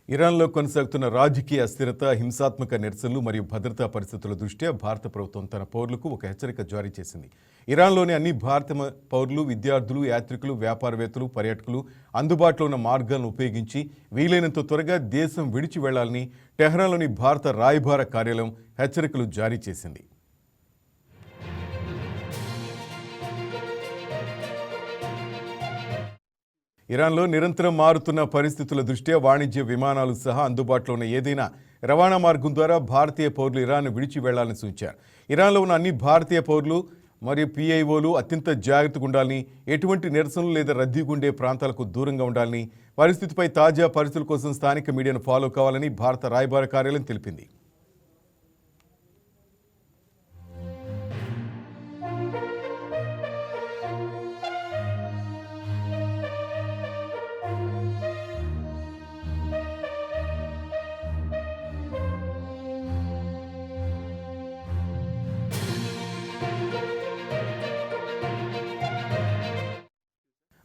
ఇరాన్లో కొనసాగుతున్న రాజకీయ అస్థిరత, హింసాత్మక నిరసనలు మరియు భద్రతా పరిస్థితుల దృష్ట్యా భారత ప్రభుత్వం తన పౌరులకు ఒక హెచ్చరిక జారీ చేసింది. ఇరాన్లోని అన్ని భారత పౌరులు, విద్యార్థులు, యాత్రికులు, వ్యాపారవేత్తలు, పర్యాటకులు అందుబాటులో ఉన్న మార్గాలను ఉపయోగించి వీలైనంత త్వరగా దేశం విడిచి వెళ్లాలని టెహ్రాన్లోని భారత రాయబార కార్యాలయం హెచ్చరికలు జారీ చేసింది. ఇరాన్లో నిరంతరం మారుతున్న పరిస్థితుల దృష్ట్యా వాణిజ్య విమానాలు సహా అందుబాటులో ఉన్న ఏదైనా రవాణా మార్గం ద్వారా భారతీయ పౌరులు ఇరాన్ విడిచి వెళ్లాలని సూచించారు. ఇరాన్లో ఉన్న అన్ని భారతీయ పౌరులు మరియు పిఐఓలు అత్యంత జాగ్రత్తగా ఉండాలని, ఎటువంటి నిరసనలు లేదా రద్దీగా ఉండే ప్రాంతాలకు దూరంగా ఉండాలని, పరిస్థితిపై తాజా పరిస్థితుల కోసం స్థానిక మీడియాను ఫాలో కావాలని భారత రాయబార కార్యాలయం తెలిపింది.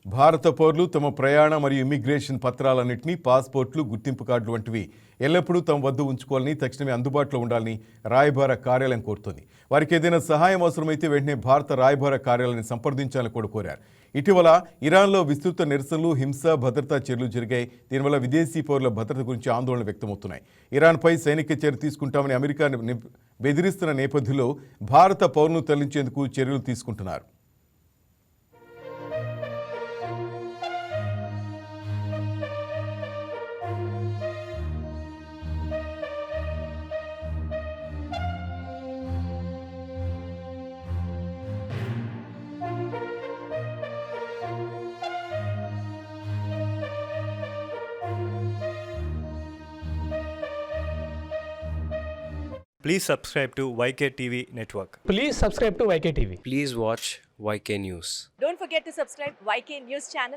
భారత పౌరులు తమ ప్రయాణ మరియు ఇమ్మిగ్రేషన్ పత్రాలన్నింటినీ, పాస్పోర్ట్లు, గుర్తింపు కార్డులు వంటివి ఎల్లప్పుడూ తమ వద్ద ఉంచుకోవాలని, తక్షణమే అందుబాటులో ఉండాలని రాయబార కార్యాలయం కోరుతోంది. వారికి ఏదైనా సహాయం అవసరమైతే వెంటనే భారత రాయబార కార్యాలయాన్ని సంప్రదించాలని కూడా కోరారు. ఇటీవల ఇరాన్లో విస్తృత నిరసనలు, హింస, భద్రతా చర్యలు జరిగాయి. దీనివల్ల విదేశీ పౌరుల భద్రత గురించి ఆందోళన వ్యక్తమవుతున్నాయి. ఇరాన్పై సైనిక చర్య తీసుకుంటామని అమెరికా బెదిరిస్తున్న నేపథ్యంలో భారత పౌరులను తరలించేందుకు చర్యలు తీసుకుంటున్నారు. Please subscribe to YK TV Network. Please subscribe to YK TV. Please watch YK News. Don't forget to subscribe YK News channel.